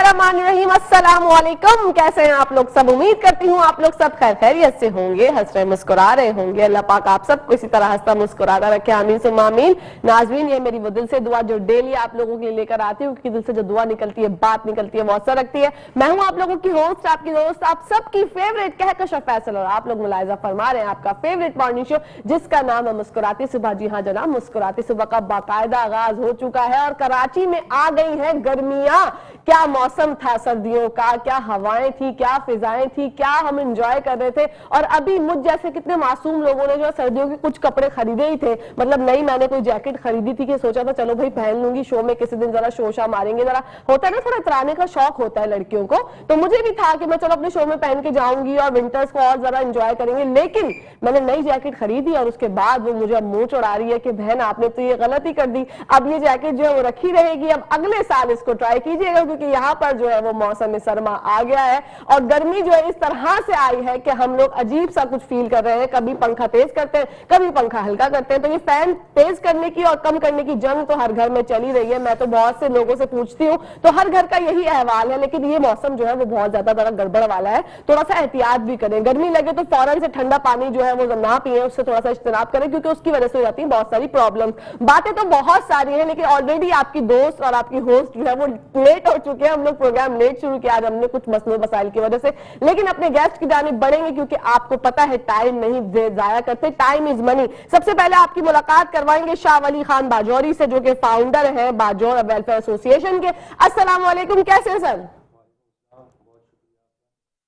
बिस्मिल्लाहिर्रहमानिर्रहीम। अस्सलाम वालेकुम। कैसे हैं आप लोग सब? उम्मीद करती हूँ आप लोग सब खैर खैरियत से होंगे, हंस रहे मुस्कुरा रहे होंगे। अल्लाह पाक आप सबको इसी तरह हंसता मुस्कुराता रखे, आमीन सुम्मा आमीन। नाज़रीन, ये मेरी वो दिल से दुआ जो डेली आप लोगों के लिए लेकर आती हूँ, क्योंकि दिल से जो दुआ निकलती है, बात निकलती है, वो असर रखती है। मैं हूँ आप लोगों की होस्ट, आपकी दोस्त, आप सबकी फेवरेट कहकशां फैसल, और आप लोग मुलाहिजा फरमा रहे हैं आपका फेवरेट मॉर्निंग शो जिसका नाम है मुस्कुराती सुबह। जी हाँ जनाब, मुस्कुराती सुबह का बाकायदा आगाज हो चुका है और कराची में आ गई हैं गर्मियां। क्या मौसम था सर्दियों का, क्या हवाएं थी, क्या फिजाएं थी, क्या हम एंजॉय कर रहे थे। और अभी मुझ जैसे कितने मासूम लोगों ने जो सर्दियों के कुछ कपड़े खरीदे ही थे, मतलब नहीं मैंने कोई जैकेट खरीदी थी कि सोचा था चलो भाई पहन लूंगी, शो में किसी दिन जरा शोशा मारेंगे, जरा होता है ना थोड़ा इतराने का शौक होता है लड़कियों को, तो मुझे भी था कि मैं चलो अपने शो में पहन के जाऊंगी और विंटर्स को और जरा एंजॉय करेंगे। लेकिन मैंने नई जैकेट खरीदी और उसके बाद वो मुझे मुंह चढ़ा रही है कि बहन आपने तो ये गलती कर दी, अब ये जैकेट जो है वो रखी रहेगी, अब अगले साल इसको ट्राई कीजिएगा, क्योंकि यहाँ पर जो है वो मौसम सरमा आ गया है और गर्मी जो है इस तरह से आई है कि हम लोग अजीब सा कुछ फील कर रहे हैं। कभी पंखा तेज करते हैं, कभी पंखा हल्का करते हैं, तो ये फैन तेज करने की और कम करने की जंग तो हर घर में चली रही है। मैं तो बहुत से लोगों से पूछती हूँ तो हर घर का यही अहवाल है, लेकिन ये मौसम जो है वो बहुत ज्यादा गड़बड़ वाला है। थोड़ा सा एहतियात भी करें, गर्मी लगे तो फौरन से ठंडा पानी जो है वो ना पिए, उससे थोड़ा सा इज्तनाब करें, क्योंकि उसकी वजह से हो जाती है बहुत सारी प्रॉब्लम। बातें तो बहुत सारी हैं, लेकिन ऑलरेडी आपकी दोस्त और आपकी होस्ट जो है वो लेट हो चुके हैं। हम लोग प्रोग्राम लेट शुरू किया आज हमने कुछ मसले मसाइल की वजह से, लेकिन अपने गेस्ट की जानिब बढ़ेंगे, क्योंकि आपको पता है टाइम नहीं जाया करते, टाइम इज मनी। सबसे पहले आपकी मुलाकात करवाएंगे शाह वली खान बाजौरी से, जो कि फाउंडर है बाजौर वेलफेयर एसोसिएशन के। अस्सलाम वालेकुम, कैसे हैं सर?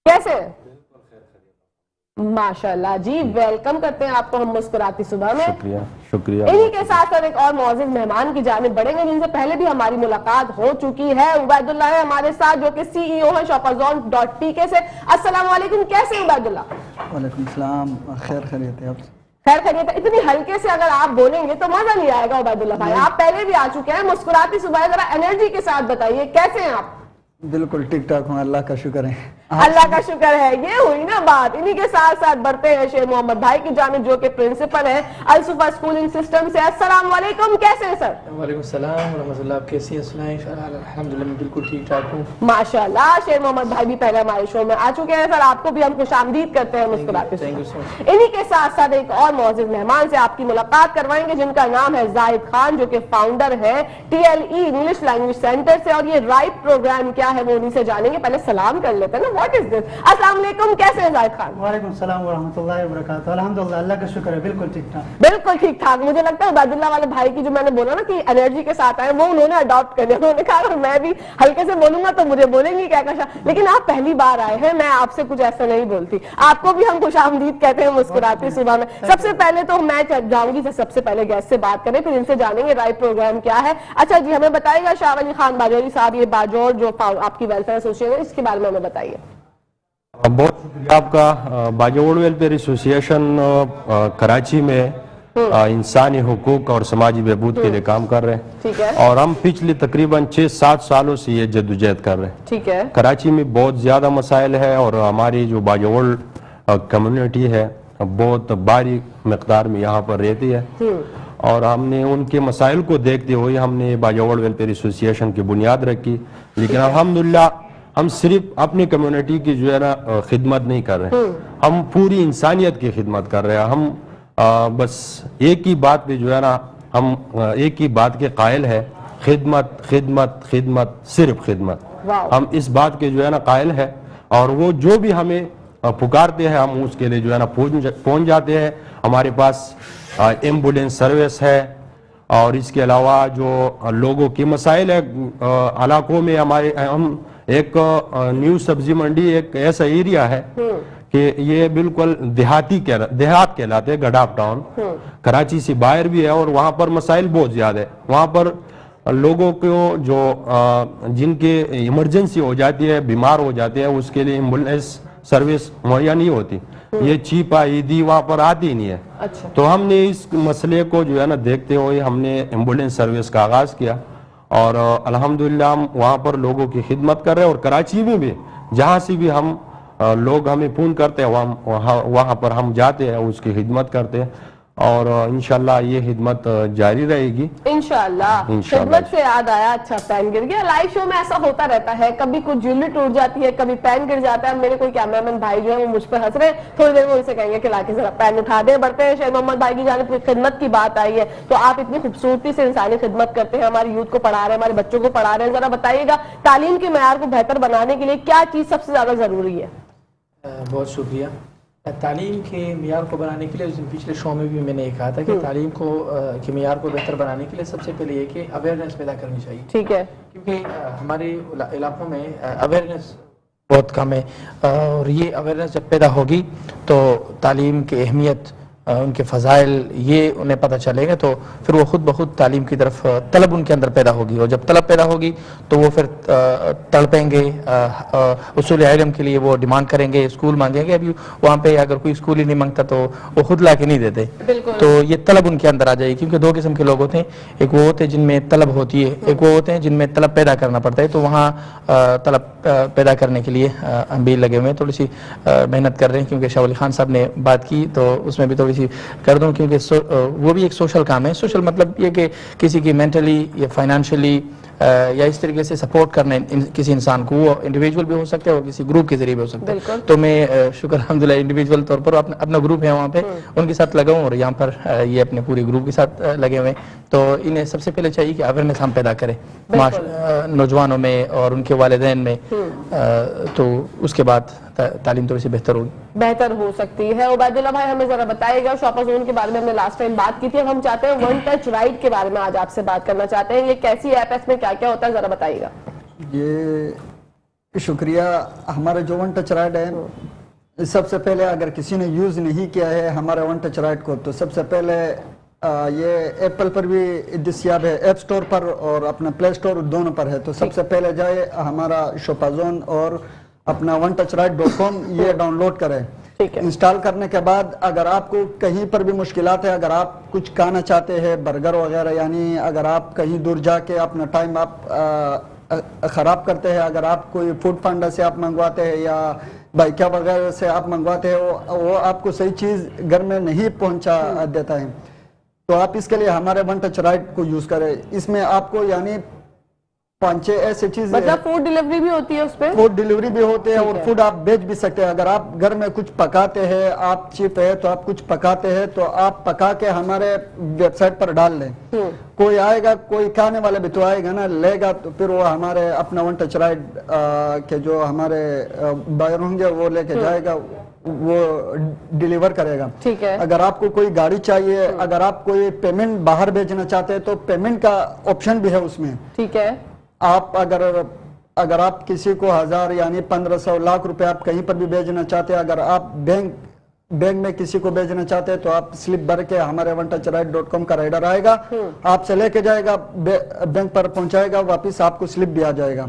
कैसे? माशाल्लाह जी, वेलकम करते हैं आपको हम मुस्कुराती सुबह में। शुक्रिया शुक्रिया। इन्हीं के साथ साथ एक और मौजूद मेहमान की जानिब बढ़ेंगे, जिनसे पहले भी हमारी मुलाकात हो चुकी है। उबैदुल्लाह है हमारे साथ, जो कि सीईओ है shopperzone.tk से। अस्सलाम वालेकुम, कैसे हैं उबैदुल्लाह? वालेकुम सलाम, खैर खैरियत है आप? खैर खैरियत। इतनी हल्के से अगर आप बोलेंगे तो मजा नहीं आएगा उबैदुल्लाह भाई, आप पहले भी आ चुके हैं मुस्कुराती सुबह, जरा एनर्जी के साथ बताइए कैसे हैं आप? बिल्कुल ठीक ठाक हूँ, अल्लाह का शुक्र है। अल्लाह का शुक्र है, ये हुई ना बात। इन्हीं के साथ साथ बढ़ते हैं शेर मोहम्मद भाई की जानिब, जो कि प्रिंसिपल है अल सुफा स्कूलिंग सिस्टम से। अस्सलाम वालेकुम, कैसे हैं सर? वालेकुम सलाम व रहमतुल्लाह, आप कैसी हैं? सुनाएं। अल्हम्दुलिल्लाह मैं बिल्कुल ठीक ठाक हूँ माशाल्लाह। शेर मोहम्मद भाई भी पहले हमारे शो में आ चुके हैं सर, आपको भी हम खुशामदीद करते हैं मुस्कुराते सुबह। इन्हीं के साथ साथ एक और मौजूद मेहमान से आपकी मुलाकात करवाएंगे, जिनका नाम है जाहिद खान, जो कि फाउंडर है TLE इंग्लिश लैंग्वेज सेंटर से। और ये राइट प्रोग्राम क्या है वो उन्हीं से जानेंगे। पहले सलाम कर लेते हैं ना, व्हाट इज दिस? अस्सलाम वालेकुम, कैसे हैं जाहिद खान? वालेकुम सलाम व रहमतुल्लाहि व बरकातहू। अल्हम्दुलिल्लाह, अल्लाह का शुक्र है, बिल्कुल ठीक ठाक। बिल्कुल ठीक ठाक। मुझे लगता है उबैदुल्लाह वाले भाई की जो मैंने बोला ना कि एनर्जी के साथ आए, वो उन्होंने अडॉप्ट कर लिया। उन्होंने कहा अगर मैं भी हल्के से बोलूंगा तो मुझे बोलेंगी क्या कशा। लेकिन आप पहली बार आए हैं, मैं आपसे कुछ ऐसा नहीं बोलती, आपको भी हम खुशामदीद कहते हैं मुस्कुराती सुबह में। सबसे पहले तो मैं जाऊंगी सबसे पहले गेस्ट से बात करें, फिर इनसे जानेंगे राइट प्रोग्राम क्या है। अच्छा जी, हमें बताइएगा शाह वली खान बाजौरी साहब, ये बाजौर जो आपकी वेलफेयर एसोसिएशन है, इसके बारे में हमें बताइए। बहुत शुक्रिया आपका। बाजौर वेलफेयर एसोसिएशन कराची में इंसानी हुकूक और समाजी बहबूद के लिए काम कर रहे हैं। ठीक है। और हम पिछले तकरीबन 6-7 सालों से ये जद्दोजहद कर रहे हैं। ठीक है। कराची में बहुत ज्यादा मसाइल है और हमारी जो बाजौर कम्युनिटी है बहुत भारी मकदार में यहाँ पर रहती है, और हमने उनके मसाइल को देखते हुए हमने बाजौर वेलफेयर एसोसिएशन की बुनियाद रखी। लेकिन अल्हम्दुलिल्लाह हम सिर्फ अपनी कम्युनिटी की जो है ना खिदमत नहीं कर रहे, हम पूरी इंसानियत की खिदमत कर रहे हैं। हम बस एक ही बात पे जो है ना, हम एक ही बात के कायल है, खिदमत खिदमत खिदमत, सिर्फ खिदमत। हम इस बात के जो है ना कायल है, और वो जो भी हमें पुकारते हैं हम उसके लिए जो है ना पहुंच जाते हैं। हमारे पास एम्बुलेंस सर्विस है, और इसके अलावा जो लोगों की मसाइल है इलाकों में, हमारे हम एक न्यू सब्जी मंडी एक ऐसा एरिया है कि ये बिल्कुल देहात कहलाते हैं, गडाफ टाउन, कराची से बाहर भी है, और वहाँ पर मसाइल बहुत ज्यादा है। वहाँ पर लोगों को जो जिनके इमरजेंसी हो जाती है, बीमार हो जाते हैं, उसके लिए एम्बुलेंस सर्विस मुहैया नहीं होती। ये चीपा ईदी वहाँ पर आती ही नहीं है। अच्छा। तो हमने इस मसले को जो है ना देखते हुए हमने एम्बुलेंस सर्विस का आगाज किया, और अल्हम्दुलिल्लाह हम वहाँ पर लोगों की खिदमत कर रहे हैं। और कराची में भी जहाँ से भी हम लोग हमें फोन करते हैं वहाँ पर हम जाते हैं, उसकी खिदमत करते हैं। اور انشاءاللہ یہ خدمت جاری رہے گی انشاءاللہ. خدمت سے یاد آیا, اچھا پین گر گیا. لائیو شو میں ایسا ہوتا رہتا ہے, کبھی کچھ جیولری ٹوٹ جاتی ہے, کبھی پین گر جاتا ہے. میرے کوئی کیمرہ مین بھائی جو ہے وہ مجھ پہ ہنس رہے ہیں, تھوڑی دیر میں ان سے کہیں گے کہ لا کے ذرا پین اٹھا دیں. بڑھتے ہیں شہید محمد بھائی کی جانب خدمت کی بات آئی ہے, تو آپ اتنی خوبصورتی سے انسانی خدمت کرتے ہیں, ہماری یوتھ کو پڑھا رہے ہیں, ہمارے بچوں کو پڑھا رہے ہیں. ذرا بتائیے گا تعلیم کے معیار کو بہتر بنانے کے لیے کیا چیز سب سے زیادہ ضروری ہے؟ بہت شکریہ. تعلیم کے معیار کو بنانے کے لیے پچھلے شو میں بھی میں نے یہ کہا تھا کہ تعلیم کو کے معیار کو بہتر بنانے کے لیے سب سے پہلے یہ کہ اویئرنیس پیدا کرنی چاہیے. ٹھیک ہے. کیونکہ ہمارے علاقوں میں اویئرنیس بہت کم ہے, اور یہ اویئرنیس جب پیدا ہوگی تو تعلیم کی اہمیت, ان کے فضائل یہ انہیں پتہ چلے گا, تو پھر وہ خود بخود تعلیم کی طرف طلب ان کے اندر پیدا ہوگی, اور جب طلب پیدا ہوگی تو وہ پھر تڑپیں گے اصول علم کے لیے, وہ ڈیمانڈ کریں گے, اسکول مانگیں گے. ابھی وہاں پہ اگر کوئی اسکول ہی نہیں مانگتا تو وہ خود لا کے نہیں دیتے, تو یہ طلب ان کے اندر آ جائے گی. کیونکہ دو قسم کے لوگ ہوتے ہیں, ایک وہ ہوتے ہیں جن میں طلب ہوتی ہے, ایک وہ ہوتے ہیں جن میں طلب پیدا کرنا پڑتا ہے. تو وہاں طلب پیدا کرنے کے لیے ہم بھی لگے ہوئے ہیں, تھوڑی سی محنت کر رہے ہیں. کیونکہ شاہ ولی خان صاحب نے بات کی تو اس میں بھی تھوڑی سی کر دوں, کیونکہ وہ بھی ایک سوشل کام ہے. سوشل مطلب یہ کہ کسی کی مینٹلی یا فائنانشلی یا اس طریقے سے سپورٹ کرنے کسی انسان کو, وہ انڈیویجول بھی ہو سکتا ہے اور کسی گروپ کے ذریعے بھی ہو سکتا ہے. تو میں شکر الحمدللہ انڈیویجول طور پر اپنا گروپ ہے وہاں پہ, ان کے ساتھ لگا ہوں, اور یہاں پر یہ اپنے پورے گروپ کے ساتھ لگے ہوئے ہیں. تو انہیں سب سے پہلے چاہیے کہ اویئرنیس ہم پیدا کریں نوجوانوں میں اور ان کے والدین میں, تو اس کے بعد تعلیم تھوڑی سی بہتر ہو سکتی ہے. عبید اللہ بھائی ہمیں ذرا بتائیے گا, شاپر زون کے بارے میں ہم نے لاسٹ ٹائم بات کی تھی, اب ہم چاہتے ہیں ون ٹچ رائڈ کے بارے میں آج آپ سے بات کرنا چاہتے ہیں. یہ کیسی ایپ ہے, اس میں کیا کیا ہوتا ہے, ذرا بتائیے گا. یہ شکریہ. ہمارا جو ون ٹچ رائڈ ہے, سب سے پہلے اگر کسی نے یوز نہیں کیا ہے ہمارا ون ٹچ رائڈ کو, تو سب سے پہلے یہ ایپل پر بھی دستیاب ہے, ایپ سٹور پر اور اپنا پلے سٹور دونوں پر ہے. تو سب سے پہلے جائے ہمارا شوپازون اور اپنا onetouchright.com یہ ڈاؤن لوڈ کریں. انسٹال کرنے کے بعد اگر آپ کو کہیں پر بھی مشکلات ہے, اگر آپ کچھ کھانا چاہتے ہیں برگر وغیرہ, یعنی اگر آپ کہیں دور جا کے اپنا ٹائم آپ خراب کرتے ہیں, اگر آپ کوئی فوڈ پانڈا سے آپ منگواتے ہیں یا بائکیا وغیرہ سے آپ منگواتے ہیں, وہ آپ کو صحیح چیز گھر میں نہیں پہنچا دیتا ہے, تو آپ اس کے لیے ہمارے ون ٹچ رائٹ کو یوز کریں. اس میں آپ کو یعنی 5-6 ایسے چیز, مطلب فوڈ ڈیلیوری بھی ہوتی ہے, اس پہ فوڈ ڈیلیوری بھی ہوتے ہیں اور فوڈ آپ بیچ بھی سکتے ہیں. اگر آپ گھر میں کچھ پکاتے ہیں, آپ چیف ہے تو آپ کچھ پکاتے ہیں, تو آپ پکا کے ہمارے ویب سائٹ پر ڈال لیں. کوئی آئے گا, کوئی کھانے والا بھی تو آئے گا نا, لے گا, تو پھر وہ ہمارے اپنا ون ٹچ رائٹ کے جو ہمارے بائر ہوں گے وہ لے کے جائے گا, وہ ڈیلیور کرے گا. اگر آپ کو کوئی گاڑی چاہیے, اگر آپ کوئی پیمنٹ باہر بھیجنا چاہتے ہیں تو پیمنٹ کا آپشن بھی ہے اس میں. ٹھیک ہے. آپ اگر آپ کسی کو 1000 یعنی 1500 لاکھ روپے آپ کہیں پر بھی بھیجنا چاہتے ہیں, اگر آپ بینک میں کسی کو بھیجنا چاہتے ہیں, تو آپ سلپ بھر کے ہمارے onetouchright.com کا رائڈر آئے گا, آپ سے لے کے جائے گا, بینک پر پہنچائے گا, واپس آپ کو سلپ بھی آ جائے گا.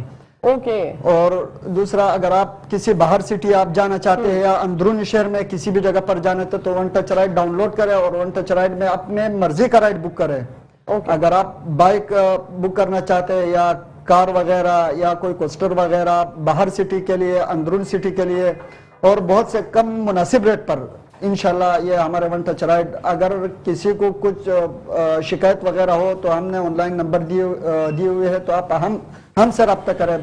اور دوسرا, اگر آپ کسی باہر سٹی آپ جانا چاہتے ہیں یا اندرونی شہر میں کسی بھی جگہ پر جانا ہے, تو one touch ride download کریں اور ون ٹچ رائڈ میں اپنے مرضی کا رائڈ بک کریں. اگر آپ بائک بک کرنا چاہتے ہیں یا کار وغیرہ یا کوئی کوسٹر وغیرہ باہر سٹی کے لیے, اندرون سٹی کے لیے, اور بہت سے کم مناسب ریٹ پر, انشاءاللہ یہ ہمارے ون ٹچ رائڈ. اگر کسی کو کچھ شکایت وغیرہ ہو تو ہم نے آن لائن نمبر دیے ہوئے ہیں, تو آپ ہم سے رابطہ کریں.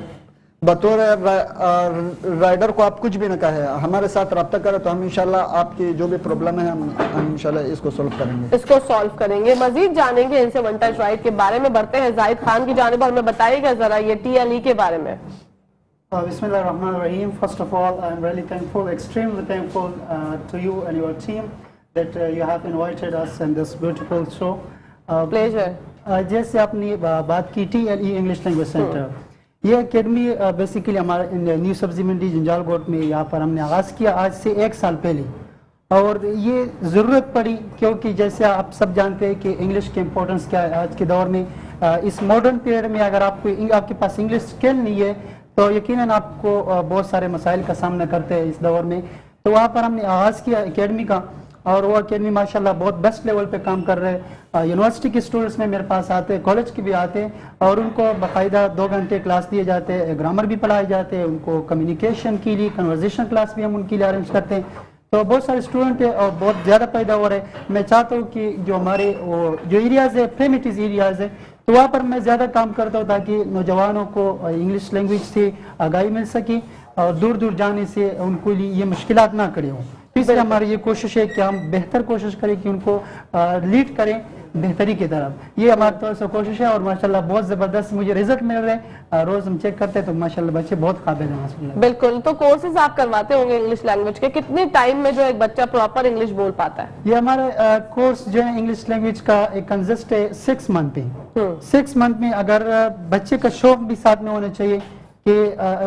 بطور رائڈر کو آپ کچھ بھی نہ کہیں, ہمارے ساتھ رابطہ کریں, تو ہم انشاءاللہ آپ کی جو بھی پرابلم ہے ہم انشاءاللہ اس کو سولو کریں گے. مزید جانیں گے ان سے ون ٹچ رائٹ کے بارے میں. بڑھتے ہیں زاہد خان کی جانب, اور ہمیں بتائیے گا ذرا یہ TLE کے بارے میں. بسم اللہ الرحمن الرحیم. First of all, I am really thankful, extremely thankful to you and your team that you have invited us in this beautiful show. Pleasure. جیسے آپ نے بات کی TLE انگلش لینگویج سینٹر, یہ اکیڈمی بیسیکلی ہمارے نیو سبزی منڈی جنجال گوٹ میں یہاں پر ہم نے آغاز کیا آج سے 1 سال پہلے. اور یہ ضرورت پڑی کیونکہ جیسے آپ سب جانتے ہیں کہ انگلش کی امپورٹنس کیا ہے آج کے دور میں. اس ماڈرن پیریڈ میں اگر آپ کے پاس انگلش اسکل نہیں ہے تو یقیناً آپ کو بہت سارے مسائل کا سامنا کرتے ہیں اس دور میں. تو وہاں پر ہم نے آغاز کیا اکیڈمی کا, اور وہ اکیڈمی ماشاءاللہ بہت بیسٹ لیول پہ کام کر رہے ہیں. یونیورسٹی کے اسٹوڈنٹس میں میرے پاس آتے ہیں, کالج کے بھی آتے ہیں, اور ان کو باقاعدہ 2 گھنٹے کلاس دیے جاتے ہیں, گرامر بھی پڑھائے جاتے ہیں, ان کو کمیونیکیشن کے لیے کنورزیشن کلاس بھی ہم ان کے لیے ارینج کرتے ہیں. तो बहुत सारे स्टूडेंट है और बहुत ज़्यादा पैदा हो रहे हैं। मैं चाहता हूँ कि जो हमारे जो एरियाज़ है प्रीमिटिव एरियाज़ है तो वहाँ पर मैं ज़्यादा काम करता हूँ ताकि नौजवानों को इंग्लिश लैंग्वेज से आगाही मिल सके और दूर दूर जाने से उनको लिए ये मुश्किलात ना खड़ी हों। इसलिए हमारी ये कोशिश है कि हम बेहतर कोशिश करें कि उनको लीड करें बेहतरी की तरफ। ये हमारी तरफ से कोशिश है और माशाल्लाह बहुत ज़बरदस्त मुझे रिजल्ट मिल रहे हैं। रोज़ हम चेक करते हैं तो माशाल्लाह बच्चे बहुत काबिल हैं माशाल्लाह। बिल्कुल। तो कोर्सेज आप करवाते होंगे इंग्लिश लैंग्वेज के, कितने टाइम में जो एक बच्चा प्रॉपर इंग्लिश बोल पाता है? ये हमारे कोर्स जो है इंग्लिश लैंग्वेज का एक कंसिस्ट है 6 मंथ पे। 6 मंथ में अगर बच्चे का शौक भी साथ में होना चाहिए कि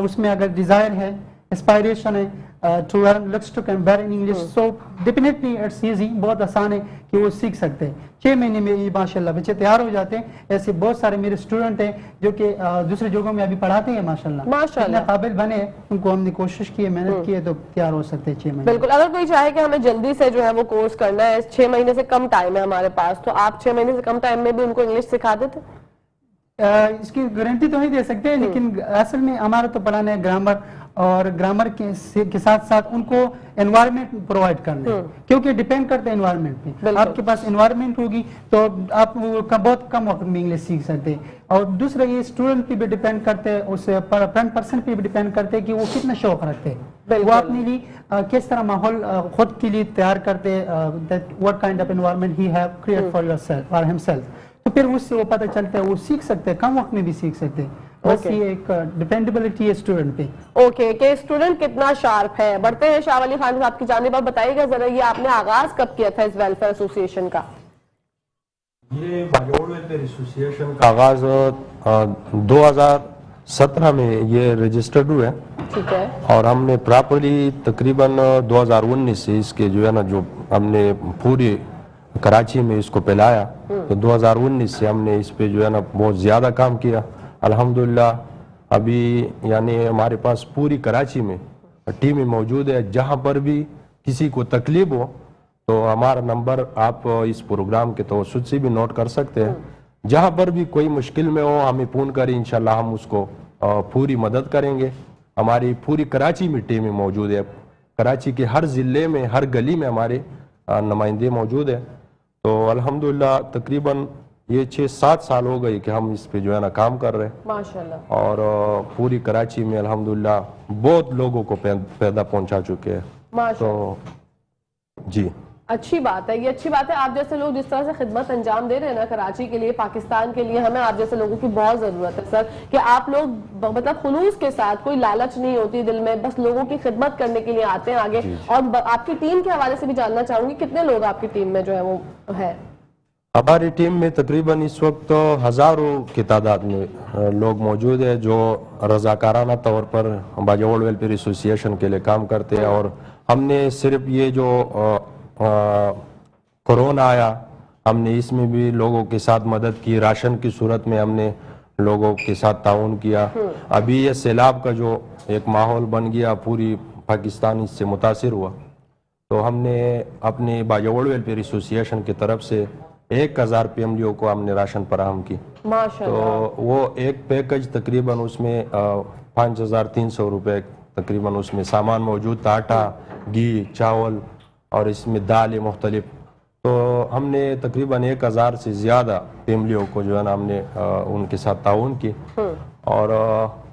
उसमें अगर डिज़ायर है, एस्पायरेशन है to learn looks to compare in English, so definitely it's easy, बहुत आसान है कि वो सीख सकते हैं। 6 महीने में ये माशाल्लाह बच्चे तैयार हो जाते हैं। ऐसे बहुत सारे मेरे स्टूडेंट हैं जो कि दूसरे जगहों में अभी पढ़ाते हैं माशाल्लाह। इतने काबिल बने, उनको हमने कोशिश की है, मेहनत की है तो तैयार हो सकते हैं 6 महीने। बिल्कुल। अगर कोई चाहे कि हमें जल्दी से जो है वो कोर्स करना है, 6 महीने से कम टाइम है हमारे पास, तो आप 6 महीने से कम टाइम में भी उनको इंग्लिश सिखा देते? इसकी गारंटी तो नहीं दे सकते, लेकिन असल में हमारा तो पढ़ाना है ग्रामर, और ग्रामर के साथ साथ उनको एनवायरनमेंट प्रोवाइड करना है, क्योंकि डिपेंड करता है एनवायरनमेंट पे। आपके पास एनवायरनमेंट होगी तो आप बहुत कम वक्त में इंग्लिश सीख सकते हैं। और दूसरा ये स्टूडेंट पे भी डिपेंड करते हैं, उस फ्रंट पर्सन पे भी डिपेंड करते हैं कि वो कितना शौक रखते हैं, वो अपने लिए किस तरह माहौल खुद के लिए तैयार करते हैं, what kind of environment he have create for yourself और हिमसेल्फ। तो फिर उससे वो पता चलता है, वो सीख सकते हैं, कम वक्त में भी सीख सकते हैं। बस ये एक डिपेंडेबिलिटी है स्टूडेंट पे। ओके, कि स्टूडेंट कितना शार्प है। बढ़ते हैं शाह वली खान साहब की जानिब। आप बताइएगा जरा, ये आपने आगाज कब किया था इस वेलफेयर एसोसिएशन का? ये बाजोड़ वेलफेयर एसोसिएशन का आगाज 2017 में ये रजिस्टर्ड हुए, ठीक है, और हमने प्रॉपरली तकरीबन 2019 से इसके जो है ना, जो हमने पूरी कराची में इसको फैलाया, तो 2019 से हमने इस पे जो है ना बहुत ज़्यादा काम किया। अल्हम्दुलिल्लाह अभी यानी हमारे पास पूरी कराची में टीमें मौजूद है। जहाँ पर भी किसी को तकलीफ हो तो हमारा नंबर आप इस प्रोग्राम के तवस्सुत से भी नोट कर सकते हैं। जहाँ पर भी कोई मुश्किल में हो हमें फ़ोन करें, इंशाल्लाह हम उसको पूरी मदद करेंगे। हमारी पूरी कराची में टीमें मौजूद है। कराची के हर ज़िले में, हर गली में हमारे नुमाइंदे मौजूद है। तो अल्हम्दुलिल्लाह तकरीबन ये 6-7 साल हो गए कि हम इस पे जो है ना काम कर रहे हैं माशाल्लाह। और पूरी कराची में अल्हम्दुलिल्लाह बहुत लोगों को पैदा पहुंचा चुके हैं। माशाल्लाह, तो जी अच्छी बात है, ये अच्छी बात है। आप जैसे लोग जिस तरह से खिदमत अंजाम दे रहे हैं ना कराची के लिए, पाकिस्तान के लिए, हमें आप जैसे लोगों की बहुत ज़रूरत है सर, कि आप लोग मतलब खुलूस के साथ, कोई लालच नहीं होती दिल में, बस लोगों की खिदमत करने के लिए आते हैं आगे। और आपकी टीम के हवाले से भी जानना चाहूंगी, कितने लोग आपकी टीम में जो है वो है? हमारी टीम में तकरीबन इस वक्त हज़ारों की तादाद में लोग मौजूद है जो रज़ाकाराना तौर पर बाजोड़ वेलफेयर एसोसिएशन के लिए काम करते हैं। और हमने सिर्फ ये जो कोरोना आया, हमने इसमें भी लोगों के साथ मदद की, राशन की सूरत में हमने लोगों के साथ ताउन किया। अभी ये सैलाब का जो एक माहौल बन गया, पूरी पाकिस्तान इससे मुतासिर हुआ, तो हमने अपने बाजोड़ वेलफेयर एसोसिएशन की तरफ से 1000 फैमिलियों को हमने राशन फराहम की। माशाल्लाह। तो वो एक पैकेज तकरीबन उसमें 5300 रुपये तकरीबन उसमें सामान मौजूद था, आटा, घी, चावल और इसमें दालें मुख्तलिफ। तो हमने तकरीबन 1000 से ज़्यादा फैमिलियों को जो है ना हमने उनके साथ ताउन की। और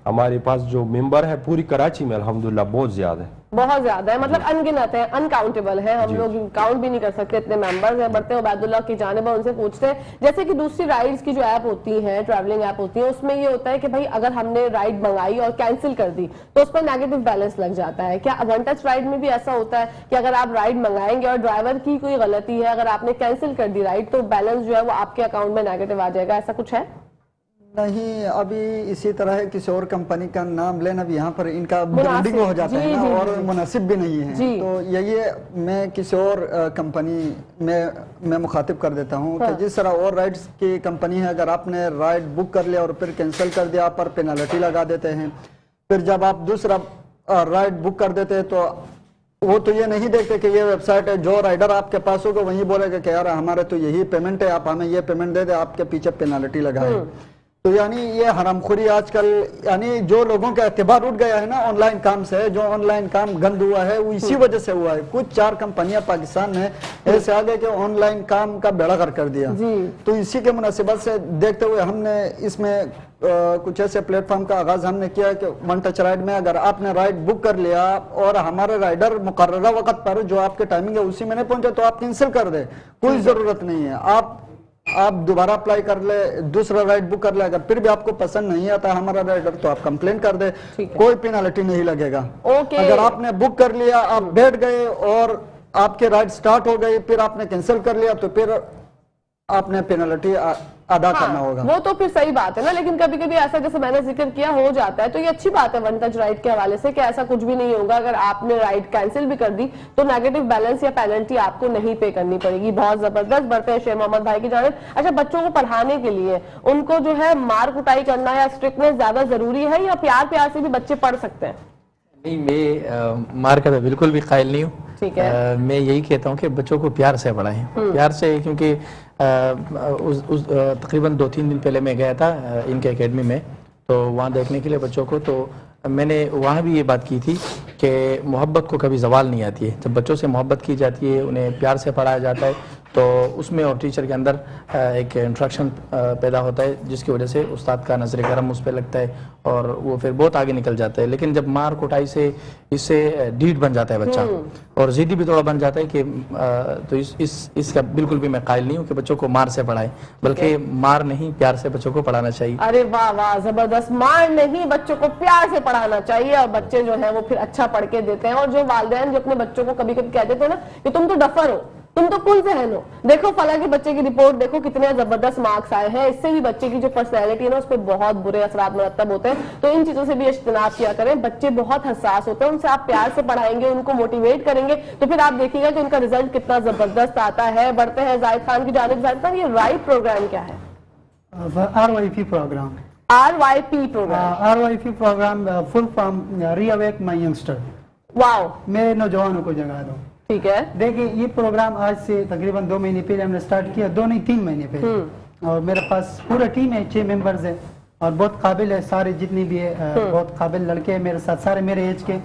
हमारे पास जो मेंबर है पूरी कराची में अल्हम्दुलिल्लाह बहुत ज़्यादा है, बहुत ज्यादा है, मतलब अनगिनत है, अनकाउंटेबल है, हम लोग काउंट भी नहीं कर सकते, इतने मेंबर्स हैं। बढ़ते उबैदुल्लाह की जानिब उनसे पूछते हैं, जैसे कि दूसरी राइड्स की जो ऐप होती है, ट्रैवलिंग ऐप होती है, उसमें ये होता है कि भाई अगर हमने राइड मंगाई और कैंसिल कर दी तो उस पर नेगेटिव बैलेंस लग जाता है। क्या वन टच राइड में भी ऐसा होता है कि अगर आप राइड मंगाएंगे और ड्राइवर की कोई गलती है, अगर आपने कैंसिल कर दी राइड, तो बैलेंस जो है वो आपके अकाउंट में नेगेटिव आ जाएगा, ऐसा कुछ है? नहीं, अभी इसी तरह है, किसी और कंपनी का नाम लेना भी यहाँ पर इनका मुनासिब, ब्रांडिंग हो जाता है ना, जी, और मुनासिब भी नहीं है। जी। तो यही मैं किसी और कंपनी में मैं मुखातिब कर देता हूँ कि जिस तरह और राइड्स की कंपनी है, अगर आपने राइड बुक कर लिया और फिर कैंसिल कर दिया, आप पर पेनल्टी लगा देते हैं। फिर जब आप दूसरा राइड बुक कर देते हैं तो वो तो ये नहीं देखते कि ये वेबसाइट है, जो राइडर आपके पास होगा वही बोलेगा कि यार हमारे तो यही पेमेंट है, आप हमें ये पेमेंट दे दे, आपके पीछे पेनल्टी लगाए। तो यानी ये हरामखोरी आजकल, यानी जो लोगों का एतबार उठ गया है ना ऑनलाइन काम से, जो ऑनलाइन काम गंद हुआ है वो इसी वजह से हुआ है। कुछ 4 कंपनियां पाकिस्तान में ऐसे आ गए कि ऑनलाइन काम का बेड़ा गर्क कर दिया। तो इसी के मुनासिबत से देखते हुए हमने इसमें कुछ ऐसे प्लेटफॉर्म का आगाज हमने किया कि वन टच राइड में अगर आपने राइड बुक कर लिया और हमारे राइडर मुकर्ररा वक्त पर जो आपके टाइमिंग है उसी में नहीं पहुंचे तो आप कैंसिल कर दे, कोई जरूरत नहीं है। आप दोबारा अप्लाई कर ले, दूसरा राइड बुक कर ले, अगर फिर भी आपको पसंद नहीं आता हमारा राइडर तो आप कंप्लेन कर दे, कोई पेनल्टी नहीं लगेगा। अगर आपने बुक कर लिया, आप बैठ गए और आपके राइड स्टार्ट हो गई, फिर आपने कैंसिल कर लिया तो फिर आपने पेनल्टी अदा करना होगा। वो तो फिर सही बात है ना, लेकिन कभी कभी ऐसा जैसे मैंने जिक्र किया हो जाता है, तो ये अच्छी बात है वन टच राइड के हवाले से कि ऐसा कुछ भी नहीं होगा। अगर आपने राइड कैंसिल भी कर दी तो नेगेटिव बैलेंस या पेनल्टी आपको नहीं पे करनी पड़ेगी। बहुत जबरदस्त। बढ़ते हैं शेर मोहम्मद भाई की जानिब। अच्छा, बच्चों को पढ़ाने के लिए उनको जो है मार कुटाई करना या स्ट्रिक्टनेस ज्यादा जरूरी है या प्यार प्यार से भी बच्चे पढ़ सकते हैं? नहीं, मैं मार का तो बिल्कुल भी कायल नहीं हूँ। ठीक है। मैं यही कहता हूँ कि बच्चों को प्यार से पढ़ाएं, प्यार से, क्योंकि तकरीबन 2-3 दिन पहले मैं गया था इनके एकेडमी में, तो वहाँ देखने के लिए बच्चों को, तो मैंने वहाँ भी ये बात की थी कि मोहब्बत को कभी ज़वाल नहीं आती है। जब बच्चों से मोहब्बत की जाती है, उन्हें प्यार से पढ़ाया जाता है, तो उसमें और टीचर के अंदर एक इंट्रैक्शन पैदा होता है, जिसकी वजह से उस्ताद का नजर करम उस पर लगता है और वो फिर बहुत आगे निकल जाता है। लेकिन जब मार कुटाई से इससे ढीठ बन जाता है बच्चा और जिद्दी भी थोड़ा बन जाता है कि तो इसका बिल्कुल भी मैं कायल नहीं हूँ कि बच्चों को मार से पढ़ाएं, बल्कि मार नहीं प्यार से बच्चों को पढ़ाना चाहिए। अरे वाह वाह, जबरदस्त। मार नहीं, बच्चों को प्यार से पढ़ाना चाहिए और बच्चे जो है वो फिर अच्छा पढ़ के देते हैं। और जो वालिदैन जो अपने बच्चों को कभी कभी कह देते हैं ना कि तुम तो डफर हो, तुम तो कुल जहन हो, देखो फलां के बच्चे की रिपोर्ट देखो कितने जबरदस्त मार्क्स आए हैं, इससे भी बच्चे की जो पर्सनैलिटी है ना उस पर बहुत बुरे असरात मुरतब होते हैं। तो इन चीजों से भी इज्तिनाब किया करें। बच्चे बहुत हसास होते हैं, उनसे आप प्यार से पढ़ाएंगे, उनको मोटिवेट करेंगे तो फिर आप देखिएगा कि उनका रिजल्ट कितना जबरदस्त आता है। बढ़ते हैं जाहिद खान की जानिब। जाहिद खान, ये राइट प्रोग्राम क्या है? RYP program. RYP program. RYP program full form reawake my youngster. Wow, मेरे नौजवानों को जगा दो। ठीक है। देखिए, ये प्रोग्राम आज से तकरीबन 2 महीने पहले हमने स्टार्ट किया, 2 नहीं 3 महीने पहले, और मेरे पास पूरा टीम है, 6 मेंबर्स है और बहुत काबिल है, सारे जितने भी है बहुत काबिल लड़के हैं मेरे साथ, सारे मेरे एज के।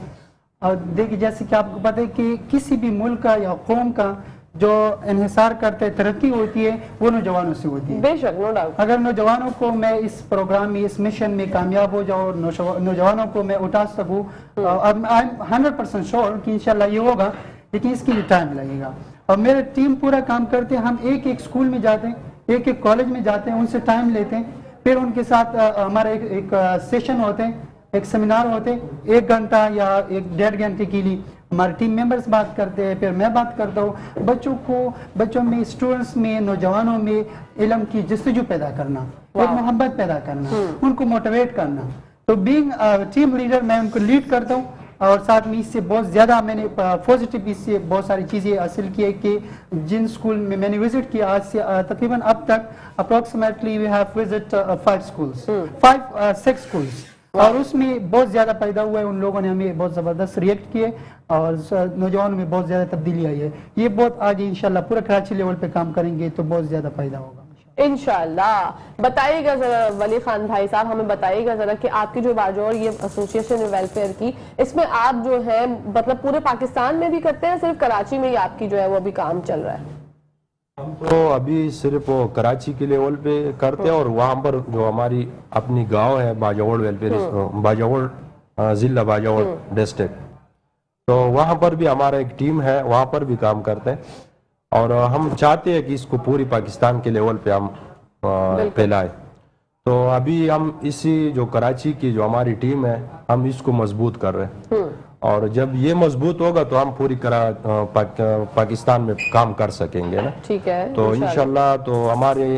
और देखिए, जैसे कि आपको पता है कि किसी भी मुल्क का या कौम का जो इन्हिसार करते तरक्की होती है वो नौजवानों से होती है। बेशक, नो डाउट। अगर नौजवानों को मैं इस प्रोग्राम में, इस मिशन में कामयाब हो जाऊँ, नौजवानों को मैं उठा सकूँ, और आई एम 100% श्योर कि इंशाल्लाह ये होगा, लेकिन इसके लिए टाइम लगेगा। और मेरे टीम पूरा काम करते हैं, हम एक स्कूल में जाते हैं, एक कॉलेज में जाते हैं, उनसे टाइम लेते हैं, फिर उनके साथ हमारा एक सेशन होते हैं, एक सेमिनार होते हैं, 1 घंटा या 1-1.5 घंटे के लिए हमारे टीम मेंबर्स बात करते हैं, फिर मैं बात करता हूँ। बच्चों में, स्टूडेंट्स में, नौजवानों में इल्म की जस्तजू पैदा करना, एक मोहब्बत पैदा करना, उनको मोटिवेट करना। तो बीइंग टीम लीडर मैं उनको लीड करता हूँ और साथ में इससे बहुत ज़्यादा मैंने पॉजिटिव इससे बहुत सारी चीज़ें हासिल की है कि जिन स्कूल में मैंने विजिट किया आज से तकरीबन अब तक approximately we have visit 5-6 schools, और उसमें बहुत ज़्यादा फायदा हुआ है। उन लोगों ने हमें बहुत ज़बरदस्त रिएक्ट किए और नौजवानों में बहुत ज़्यादा तब्दीली आई है। ये बहुत आगे इंशाल्लाह पूरा कराची लेवल पे काम करेंगे तो बहुत ज़्यादा फायदा होगा इंशाल्लाह। बताइएगा जरा वली खान भाई साहब, हमें बताइएगा जरा कि आपकी जो बाजौर ये एसोसिएशन वेलफेयर की, इसमें आप जो है मतलब पूरे पाकिस्तान में भी करते हैं, सिर्फ कराची में ही आपकी जो है वो अभी काम चल रहा है? हम तो अभी सिर्फ कराची के लेवल पे करते हैं और वहाँ पर जो हमारी अपनी गांव है बाजावड़ वेलफेयर, बाजावड़ जिला बाजावड़ डिस्ट्रिक्ट, तो वहाँ पर भी हमारा एक टीम है, वहाँ पर भी काम करते हैं और हम चाहते हैं कि इसको पूरी पाकिस्तान के लेवल पे हम फैलाएं। तो अभी हम इसी जो कराची की जो हमारी टीम है हम इसको मजबूत कर रहे हैं और जब ये मजबूत होगा तो हम पूरी पाकिस्तान में काम कर सकेंगे ना। ठीक है, तो इंशाल्लाह तो हमारे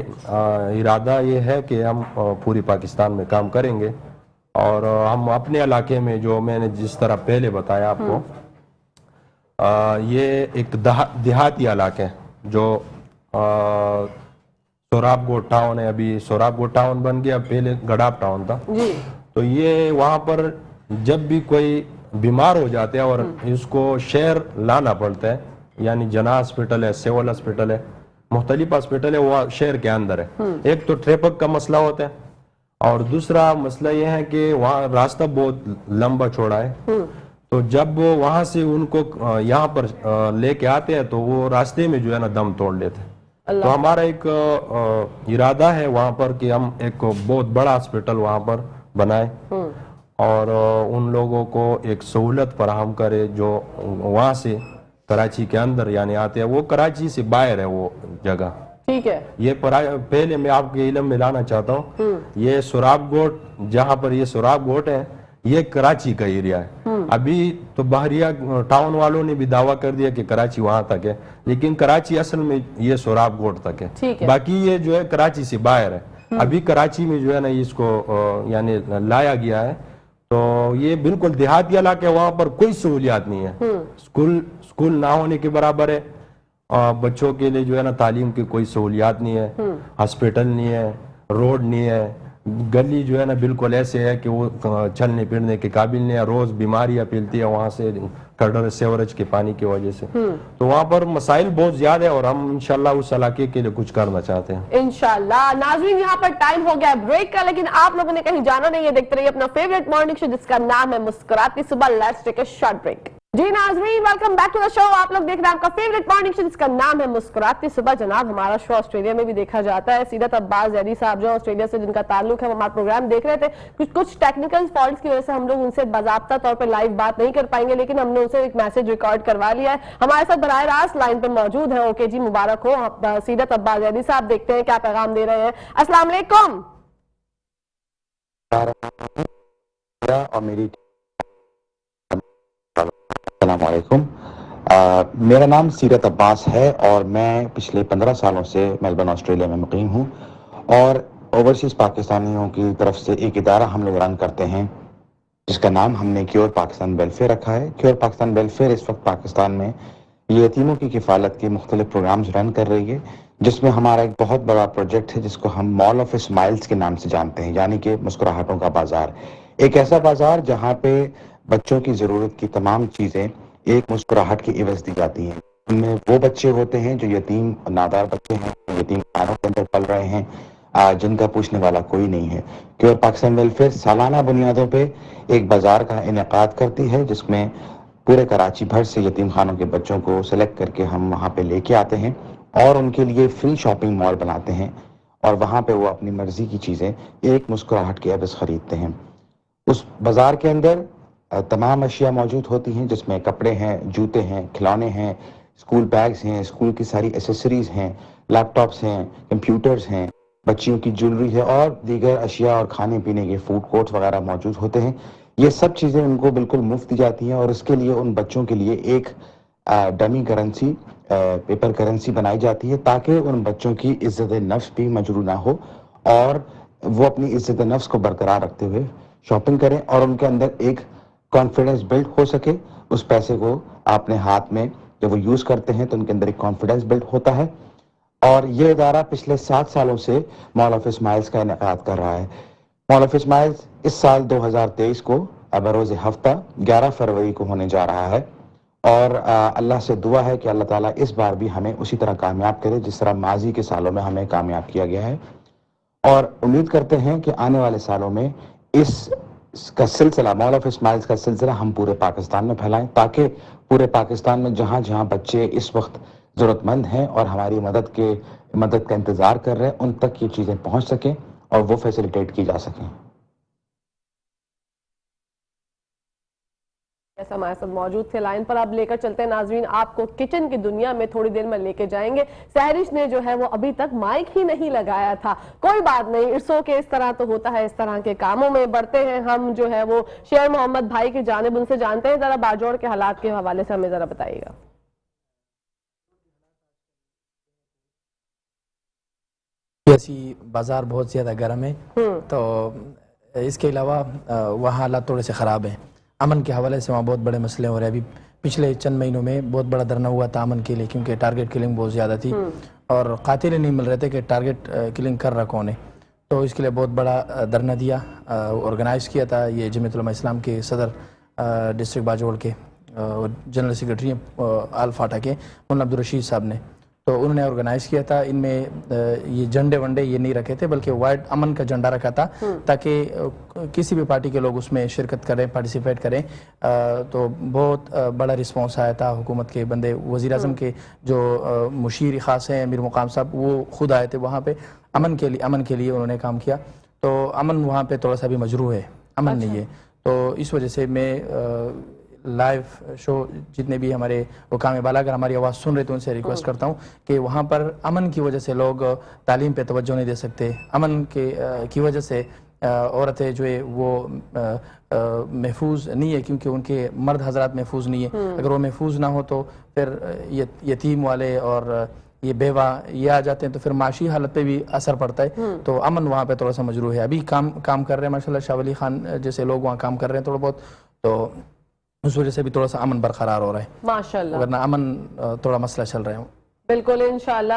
इरादा ये है कि हम पूरी पाकिस्तान में काम करेंगे और हम अपने इलाके में जो मैंने जिस तरह पहले बताया आपको, ये एक देहाती इलाके हैं जो सोराबगोट टाउन है, अभी सोराबगोट टाउन बन गया, पहले गडाब टाउन था जी। तो ये वहाँ पर जब भी कोई बीमार हो जाते हैं और इसको शहर लाना पड़ता है, यानी जना हॉस्पिटल है, सिविल हॉस्पिटल है, मुख्तलिफ हॉस्पिटल है, वो शहर के अंदर है। एक तो ट्रैफिक का मसला होता है اور دوسرا مسئلہ یہ ہے کہ وہاں راستہ بہت لمبا چوڑا ہے، تو جب وہ وہاں سے ان کو یہاں پر لے کے آتے ہیں تو وہ راستے میں جو ہے نا دم توڑ لیتے ہیں۔ تو ہمارا ایک ارادہ ہے وہاں پر کہ ہم ایک بہت بڑا ہاسپٹل وہاں پر بنائیں اور ان لوگوں کو ایک سہولت فراہم کرے جو وہاں سے کراچی کے اندر یعنی آتے ہیں، وہ کراچی سے باہر ہے وہ جگہ۔ ٹھیک ہے، یہ پہلے میں آپ کے علم میں لانا چاہتا ہوں، یہ سراب گوٹ جہاں پر یہ سراب گوٹ ہے یہ کراچی کا ایریا ہے۔ ابھی تو بحریہ ٹاؤن والوں نے بھی دعویٰ کر دیا کہ کراچی وہاں تک ہے، لیکن کراچی اصل میں یہ سراب گوٹ تک ہے، باقی یہ جو ہے کراچی سے باہر ہے۔ ابھی کراچی میں جو ہے نا اس کو یعنی لایا گیا ہے، تو یہ بالکل دیہاتی علاقے، وہاں پر کوئی سہولیات نہیں ہے، اسکول نہ ہونے کے برابر ہے، بچوں کے لیے جو ہے نا تعلیم کی کوئی سہولیات نہیں ہے، ہاسپٹل نہیں ہے، روڈ نہیں ہے، گلی جو ہے نا بالکل ایسے ہے کہ وہ چلنے پھرنے کے قابل نہیں ہے، روز بیماریاں پھیلتی ہیں وہاں سے سیوریج کے پانی کی وجہ سے۔ تو وہاں پر مسائل بہت زیادہ ہے اور ہم انشاءاللہ اس علاقے کے لیے کچھ کرنا چاہتے ہیں انشاءاللہ۔ ناظرین یہاں پر ٹائم ہو گیا ہے بریک کا، لیکن آپ لوگوں نے کہیں جانا نہیں ہے، دیکھتے رہیے اپنا فیوریٹ مارننگ شو جس کا نام ہے مسکراتی صبح۔ Let's take a short break. جی ناظرین welcome back to the show, آپ لوگ دیکھ رہے ہیں آپ کا فیوریٹ مارننگ شو جس کا نام ہے مسکراتی صبح۔ جناب ہمارا شو آسٹریلیا میں بھی دیکھا جاتا ہے، سیرت عباس زیدی صاحب جو آسٹریلیا سے جن کا تعلق ہے وہ ہمارا پروگرام دیکھ رہے تھے، کچھ ٹیکنیکل فالٹس کی وجہ سے ہم لوگ ان سے باضابطہ طور پہ لائیو بات نہیں کر پائیں گے، لیکن ہم نے ان سے ایک میسج ریکارڈ کروا لیا ہے۔ ہمارے ساتھ براہ راست لائن پہ موجود ہے، اوکے جی مبارک ہو، سیرت عباس زیدی صاحب، دیکھتے ہیں کیا پیغام دے رہے ہیں۔ السلام علیکم۔ اور میری السلام علیکم، میرا نام سیرت عباس ہے اور میں پچھلے 15 سالوں سے میلبرن آسٹریلیا میں مقیم ہوں، اور اوورسیز پاکستانیوں کی طرف سے ایک ادارہ ہم لوگ رن کرتے ہیں جس کا نام ہم نے کیور پاکستان ویلفیئر رکھا ہے۔ کیور پاکستان ویلفیئر اس وقت پاکستان میں یتیموں کی کفالت کے مختلف پروگرامز رن کر رہی ہے، جس میں ہمارا ایک بہت بڑا پروجیکٹ ہے جس کو ہم مال آف اسمائلز کے نام سے جانتے ہیں، یعنی کہ مسکراہٹوں کا بازار۔ ایک ایسا بازار جہاں پہ بچوں کی ضرورت کی تمام چیزیں ایک مسکراہٹ کی عوض دی جاتی ہیں۔ ان میں وہ بچے ہوتے ہیں جو یتیم نادار بچے ہیں، یتیم خانوں کے اندر پل رہے ہیں، جن کا پوچھنے والا کوئی نہیں ہے۔ کیور پاکستان ویلفیئر سالانہ بنیادوں پہ ایک بازار کا انعقاد کرتی ہے جس میں پورے کراچی بھر سے یتیم خانوں کے بچوں کو سلیکٹ کر کے ہم وہاں پہ لے کے آتے ہیں اور ان کے لیے فری شاپنگ مال بناتے ہیں، اور وہاں پہ وہ اپنی مرضی کی چیزیں ایک مسکراہٹ کے عوض خریدتے ہیں۔ اس بازار کے اندر تمام اشیاء موجود ہوتی ہیں جس میں کپڑے ہیں، جوتے ہیں، کھلونے ہیں، اسکول بیگز ہیں، اسکول کی ساری ایسیسریز ہیں، لیپ ٹاپس ہیں، کمپیوٹرز ہیں، بچیوں کی جیولری ہے اور دیگر اشیاء اور کھانے پینے کے فوڈ کورٹس وغیرہ موجود ہوتے ہیں۔ یہ سب چیزیں ان کو بالکل مفت دی جاتی ہیں، اور اس کے لیے ان بچوں کے لیے ایک ڈمی کرنسی، پیپر کرنسی بنائی جاتی ہے تاکہ ان بچوں کی عزت نفس بھی مجروح نہ ہو اور وہ اپنی عزت نفس کو برقرار رکھتے ہوئے شاپنگ کریں اور ان کے اندر ایک کانفیڈنس بلڈ ہو سکے۔ اس پیسے کو اپنے ہاتھ میں جب وہ یوز کرتے ہیں تو ان کے اندر ایک کانفیڈنس بلڈ ہوتا ہے، اور یہ ادارہ پچھلے 7 سالوں سے مال آف اسمائلز کا انعقاد کر رہا ہے۔ مال آف اسمائلز اس سال 2023 کو بروز ہفتہ 11 فروری کو ہونے جا رہا ہے، اور اللہ سے دعا ہے کہ اللہ تعالیٰ اس بار بھی ہمیں اسی طرح کامیاب کرے جس طرح ماضی کے سالوں میں ہمیں کامیاب کیا گیا ہے، اور امید کرتے ہیں کہ آنے والے سالوں میں اس کا سلسلہ، مال آف اسمائلز کا سلسلہ ہم پورے پاکستان میں پھیلائیں تاکہ پورے پاکستان میں جہاں جہاں بچے اس وقت ضرورت مند ہیں اور ہماری مدد کا انتظار کر رہے ہیں ان تک یہ چیزیں پہنچ سکیں اور وہ فیسیلیٹیٹ کی جا سکیں۔ ایسا ہمارے ساتھ موجود تھے لائن پر، اب لے کر چلتے ہیں ناظرین آپ کو کچن کی دنیا میں، تھوڑی دیر میں لے کے جائیں گے۔ سہرش نے جو ہے وہ ابھی تک مائک ہی نہیں لگایا تھا، کوئی بات نہیں، ارسوں کے اس طرح تو ہوتا ہے، اس طرح کے کاموں میں بڑھتے ہیں ہم جو ہے وہ شیر محمد بھائی کی جانب، ان سے جانتے ہیں ذرا باجوڑ کے حالات کے حوالے سے ہمیں ذرا بتائیے گا۔ ایسی بازار بہت زیادہ گرم ہے، تو اس کے علاوہ وہاں حالات تھوڑے سے خراب ہیں، امن کے حوالے سے وہاں بہت بڑے مسئلے ہو رہے ہیں۔ ابھی پچھلے چند مہینوں میں بہت بڑا دھرنا ہوا تھا امن کے لیے، کیونکہ ٹارگٹ کلنگ بہت زیادہ تھی اور قاتل نہیں مل رہے تھے کہ ٹارگٹ کلنگ کر رہا کون ہے، تو اس کے لیے بہت بڑا دھرنا دیا، آرگنائز کیا تھا یہ جمعیت علماء اسلام کے صدر ڈسٹرکٹ باجوڑ کے جنرل سیکریٹری آل فاٹا کے مولانا عبدالرشید صاحب نے، تو انہوں نے آرگنائز کیا تھا. ان میں یہ جھنڈے ونڈے یہ نہیں رکھے تھے بلکہ وائٹ امن کا جھنڈا رکھا تھا تاکہ کسی بھی پارٹی کے لوگ اس میں شرکت کریں, پارٹیسپیٹ کریں. تو بہت بڑا رسپانس آیا تھا. حکومت کے بندے, وزیر اعظم کے جو مشیر خاص ہیں امیر مقام صاحب, وہ خود آئے تھے وہاں پہ امن کے لیے انہوں نے کام کیا. تو امن وہاں پہ تھوڑا سا بھی مجروح ہے, امن نہیں ہے. تو اس وجہ سے میں لائیو شو جتنے بھی ہمارے حکام بالا اگر ہماری آواز سن رہے تو ان سے ریکویسٹ کرتا ہوں کہ وہاں پر امن کی وجہ سے لوگ تعلیم پہ توجہ نہیں دے سکتے. امن کی وجہ سے عورتیں جو ہے وہ محفوظ نہیں ہے کیونکہ ان کے مرد حضرات محفوظ نہیں ہے. اگر وہ محفوظ نہ ہو تو پھر یتیم والے اور یہ بیوہ یہ آ جاتے ہیں تو پھر معاشی حالت پہ بھی اثر پڑتا ہے. تو امن وہاں پہ تھوڑا سا مجروح ہے. ابھی کام کر رہے ہیں ماشاءاللہ, شاہ ولی خان جیسے لوگ وہاں کام کر رہے ہیں تھوڑا بہت, تو اس وجہ سے بھی تھوڑا سا امن برقرار ہو رہا ہے. ماشاءاللہ, ورنہ امن تھوڑا مسئلہ چل رہے ہیں. بالکل انشاءاللہ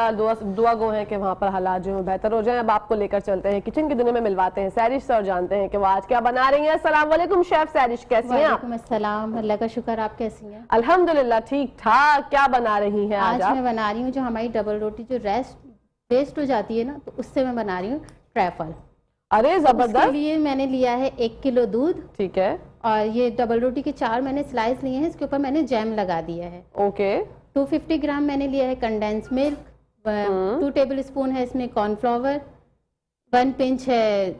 دعا گو ہے کہ وہاں پر حالات جو ہیں بہتر ہو جائیں. اب آپ کو لے کر چلتے ہیں کچن کی دنیا میں, ملواتے ہیں سیرش سے اور جانتے ہیں کہ وہ آج کیا بنا رہی ہیں. السلام علیکم شیف سیرش, کیسی ہیں آپ؟ وعلیکم السلام, اللہ کا شکر. آپ کیسی ہیں؟ الحمدللہ ٹھیک ٹھاک. کیا بنا رہی ہیں آج آپ؟ میں بنا رہی ہوں جو ہماری ڈبل روٹی جو ویسٹ ہو جاتی ہے نا, تو اس سے میں بنا رہی ہوں ٹریفل. ارے اس کے زبردست. لیے میں نے لیا ہے 1 کلو دودھ, ٹھیک ہے, اور یہ ڈبل روٹی کے 4 میں نے سلائس لیے ہیں. اس کے اوپر میں نے جیم لگا دیا ہے. اوکے. 250 گرام میں نے لیا ہے کنڈینس ملک, 2 ٹیبل اسپون ہے اس میں کارن فلاور, 1 پنچ ہے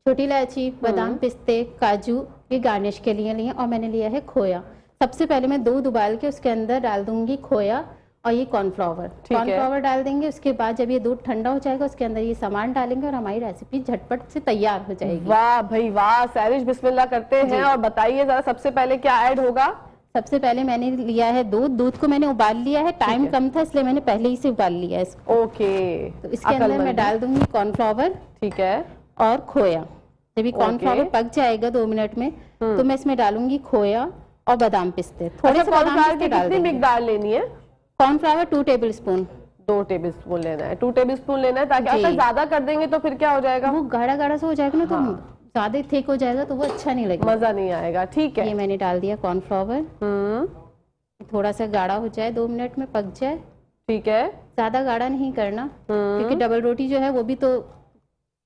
چھوٹی الائچی, بادام پستے کاجو یہ گارنش کے لیے لیے, اور میں نے لیا ہے کھویا. سب سے پہلے میں دودھ ابال کے اس کے اندر ڈال دوں گی کھویا اور یہ کارن فلاور ڈال دیں گے. اس کے بعد جب یہ دودھ ٹھنڈا ہو جائے گا اس کے اندر یہ سامان ڈالیں گے اور ہماری ریسیپی جھٹپٹ سے تیار ہو جائے گی. واہ بھائی واہ. سیرش بسم اللہ کرتے ہیں اور بتائیے ذرا سب سے پہلے کیا ایڈ ہوگا؟ سب سے پہلے میں نے لیا ہے دودھ کو میں نے ابال لیا ہے. ٹائم کم تھا اس لیے میں نے پہلے ہی سے ابال لیا ہے اس کو. اوکے. تو اس کے اندر میں ڈال دوں گی کارن فلاور, ٹھیک ہے, اور کھویا. جب یہ کارن فلاور پک جائے گا 2 منٹ میں تو میں اس میں ڈالوں گی کھویا اور بادام پستے. تھوڑے سے بادام پستے ڈال دیں گے. کتنی مقدار لینی ہے؟ Corn flour 2 tablespoon. 2 tablespoon لینا ہے. 2 ٹیبل اسپون لینا ہے تاکہ اگر زیادہ کر دیں گے تو پھر کیا ہو جائے گا؟ وہ گاڑھا گاڑھا سا ہو جائے گا نا, تو زیادہ تھک ہو جائے گا تو وہ اچھا نہیں لگے گا, مزہ نہیں آئے گا. ٹھیک ہے, یہ میں نے ڈال دیا کارن فلاور. تھوڑا سا گاڑھا ہو جائے 2 منٹ میں پک جائے. ٹھیک ہے, زیادہ گاڑھا نہیں کرنا کیونکہ ڈبل روٹی جو ہے وہ بھی تو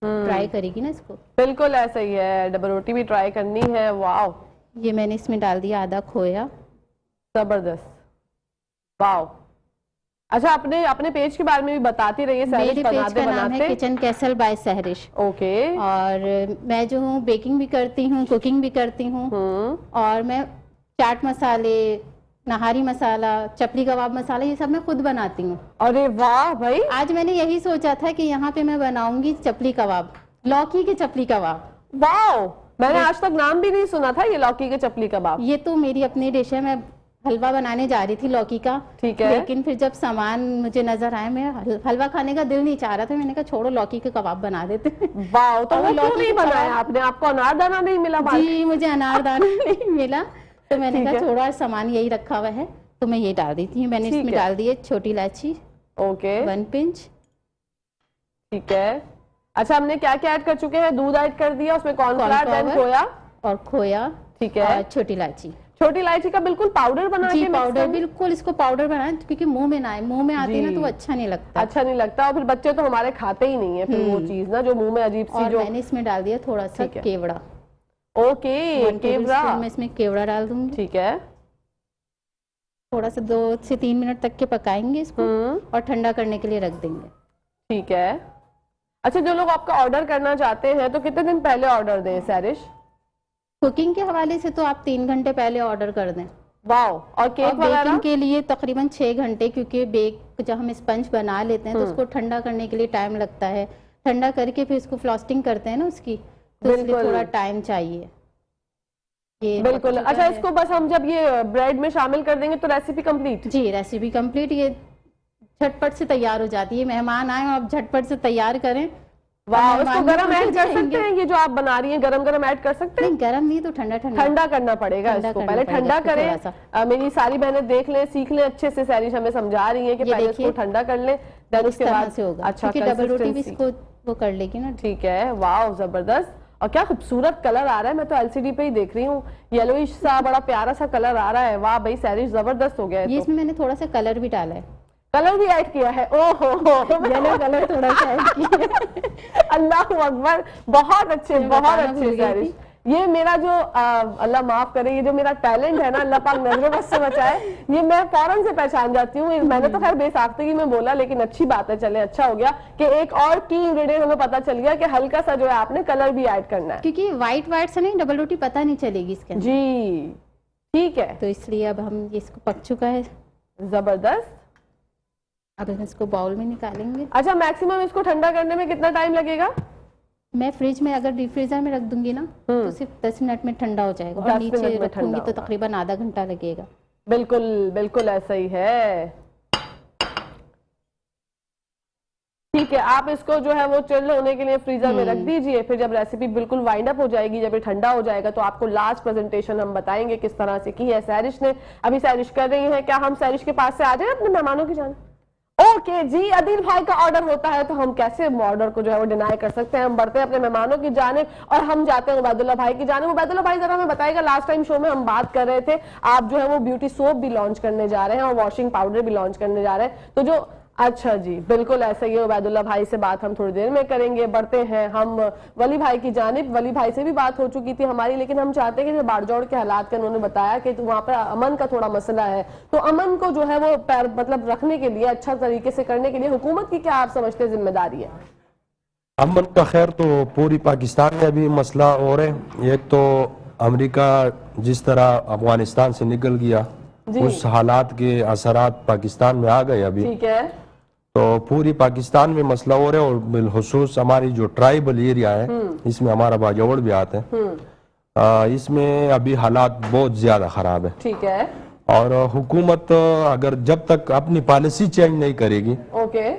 ٹرائی کرے گی نا اس کو. بالکل ایسا ہی ہے, ڈبل روٹی بھی ٹرائی کرنی ہے. واو. یہ میں نے اس میں ڈال دیا آدھا کھویا. زبردست. واو. اچھا اپنے پیج کے بارے میں بھی بتاتی رہیے. میرے پیج کا نام ہے kitchen castle by Sehrish. Okay. اور میں جو ہوں بیکنگ بھی کرتی ہوں, کوکنگ بھی کرتی ہوں, اور میں چاٹ مسالے, نہاری مسالہ, چپلی کباب مسالہ یہ سب میں خود بناتی ہوں. ارے واہ بھائی. آج میں نے یہی سوچا تھا کہ یہاں پہ میں بناؤں گی چپلی کباب, لوکی کے چپلی کباب. واو, میں نے آج تک نام بھی نہیں سنا تھا یہ لوکی کے چپلی کباب. یہ تو میری اپنی ڈش ہے. میں حلوہ بنانے جا رہی تھی لوکی کا, ٹھیک ہے, لیکن پھر جب سامان مجھے نظر آئے, میں حلوہ کھانے کا دل نہیں چاہ رہا تھا, میں نے کہا چھوڑو لوکی کے کباب بنا دیتے. واو. تو وہ کیوں نہیں بنایا آپ نے؟ آپ کو انار دانہ نہیں ملا؟ جی مجھے انار دانہ نہیں ملا, تو میں نے کہا چھوڑو سامان یہی رکھا ہوا ہے تو میں یہ ڈال دیتی ہوں. میں نے اس میں ڈال دی ہے چھوٹی الائچی, اوکے, 1 پنچ. ٹھیک ہے. اچھا ہم نے کیا کیا ایڈ کر چکے ہیں؟ دودھ ایڈ کر دیا, اس میں کارن فلاور, دین کھویا اور کھویا, ٹھیک ہے, اور چھوٹی الائچی. چھوٹی الائچی کا بالکل پاؤڈر بنا کے, پاؤڈر بالکل اس کو پاؤڈر بنائیں کیونکہ منہ میں نہ آئے. منہ میں آتی ہے نا تو وہ اچھا نہیں لگتا. اچھا نہیں لگتا, اور پھر بچے تو ہمارے کھاتے ہی نہیں ہیں پھر وہ چیز نا جو منہ میں عجیب سی. جو میں نے اس میں ڈال دیا تھوڑا سا کیوڑا. اوکے, کیوڑا. میں اس میں کیوڑا ڈال دوں گی. ٹھیک ہے. تھوڑا سا 2 سے 3 منٹ تک کے پکائیں گے اس کو اور ٹھنڈا کرنے کے لیے رکھ دیں گے. ٹھیک ہے. اچھا جو لوگ آپ کا آرڈر کرنا چاہتے ہیں تو کتنے دن پہلے آرڈر دیں سیرش؟ کوکنگ کے حوالے سے تو آپ 3 گھنٹے پہلے آرڈر کر دیں. واو. اور کیک وغیرہ بیکنگ کے لیے تقریباً 6 گھنٹے, کیونکہ بیک جب ہم اسپنج بنا لیتے ہیں تو اس کو ٹھنڈا کرنے کے لیے ٹائم لگتا ہے. ٹھنڈا کر کے پھر اس کو فلاسٹنگ کرتے ہیں نا اس کی, تو اس لیے تھوڑا ٹائم چاہیے. بالکل. اچھا اس کو بس ہم جب یہ بریڈ میں شامل کر دیں گے تو ریسیپی کمپلیٹ؟ جی ریسیپی کمپلیٹ. یہ جھٹپٹ سے تیار ہو جاتی ہے. مہمان آئے اور آپ جھٹپٹ سے تیار کریں. واہ. اس کو گرم ایڈ کر سکتے ہیں؟ یہ جو آپ بنا رہی ہیں گرم ایڈ کر سکتے ہیں؟ نہیں گرم نہیں, تو ٹھنڈا کرنا پڑے گا. اس کو پہلے ٹھنڈا کریں. میری ساری بہنیں دیکھ لیں, سیکھ لیں اچھے سے. سیرش ہمیں سمجھا رہی ہیں کہ پہلے اس کو ٹھنڈا کر لیں, دین اس کے بعد ہوگا. اچھا ڈبل روٹی بھی اس کو وہ کر لے گی نا. ٹھیک ہے. واو زبردست. اور کیا خوبصورت کلر آ رہا ہے. میں تو LCD پہ ہی دیکھ رہی ہوں, یلوئش سا بڑا پیارا سا کلر آ رہا ہے. واہ بھائی سیرش زبردست ہو گیا ہے. یہ اس میں نے تھوڑا سا کلر بھی ڈالا ہے. कलर भी ऐड किया है, ओहो येलो कलर थोड़ा सा ऐड किया। अल्लाह अकबर, बहुत अच्छे, बहुत बताना अच्छे भूल गई सैरिश। ये मेरा जो अल्लाह माफ करे, ये जो मेरा टैलेंट है ना, अल्लाह पाक नजरों बस से बचाए, ये मैं फौरन से पहचान जाती हूँ। मैंने तो खैर बेसाख्तगी में बोला, लेकिन अच्छी बात है, चले अच्छा हो गया कि एक और की इंग्रेडिएंट हमें पता चल गया कि हल्का सा जो है आपने कलर भी ऐड करना है। क्योंकि व्हाइट से नहीं, डबल रोटी पता नहीं चलेगी इसके अंदर, जी ठीक है, तो इसलिए अब हम इसको पक चुका है। जबरदस्त। अब हम इसको बाउल में निकालेंगे। अच्छा, मैक्सिमम इसको ठंडा करने में कितना टाइम लगेगा? मैं फ्रिज में, अगर डीप फ्रीजर में रख दूंगी ना, तो सिर्फ 10 मिनट में ठंडा हो जाएगा, 10 और मिनट नीचे में ठंडा रखूंगी तो होगा। तकरीबन आधा घंटा लगेगा। बिल्कुल बिल्कुल ऐसा ही है। ठीक है, आप इसको जो है वो चिल्ड होने के लिए फ्रीजर में रख दीजिए। फिर जब रेसिपी बिल्कुल वाइंड अप हो जाएगी, जब ये ठंडा हो जाएगा, तो आपको लास्ट प्रेजेंटेशन हम बताएंगे किस तरह से की है सैरिश ने। अभी सैरिश कर रही है, क्या हम सैरिश के पास से आ जाए अपने मेहमानों की जान? ओके जी, अदील भाई का ऑर्डर होता है तो हम कैसे ऑर्डर को जो है वो डिनाई कर सकते हैं। हम बढ़ते हैं अपने मेहमानों की जानिब और हम जाते हैं उबैदुल्लाह भाई की जानिब। उबैदुल्लाह भाई जरा हमें बताइएगा, लास्ट टाइम शो में हम बात कर रहे थे, आप जो है वो ब्यूटी सोप भी लॉन्च करने जा रहे हैं और वॉशिंग पाउडर भी लॉन्च करने जा रहे हैं, तो जो अच्छा जी, बिल्कुल ऐसा ही है। उबैदुल्लाह भाई से बात हम थोड़ी देर में करेंगे। बढ़ते हैं हम वली भाई की जानिब। वली भाई से भी बात हो चुकी थी हमारी, लेकिन हम चाहते हैं कि बाड़जोड़ के हालात का उन्होंने बताया कि वहाँ पर अमन का थोड़ा मसला है, तो अमन को जो है वो मतलब रखने के लिए, अच्छा तरीके से करने के लिए हुकूमत की क्या आप समझते हैं जिम्मेदारी है? अमन का खैर तो पूरी पाकिस्तान में अभी मसला और है। एक तो अमेरिका जिस तरह अफगानिस्तान से निकल गया, उस हालात के असरात पाकिस्तान में आ गए अभी, ठीक है, तो पूरी पाकिस्तान में मसला हो रहा है। और बिलखुसूस हमारी जो ट्राइबल एरिया है, इसमें हमारा बाजोड़ भी आता है, इसमें अभी हालात बहुत ज्यादा खराब है। ठीक है, और हुकूमत अगर जब तक अपनी पॉलिसी चेंज नहीं करेगी, ओके,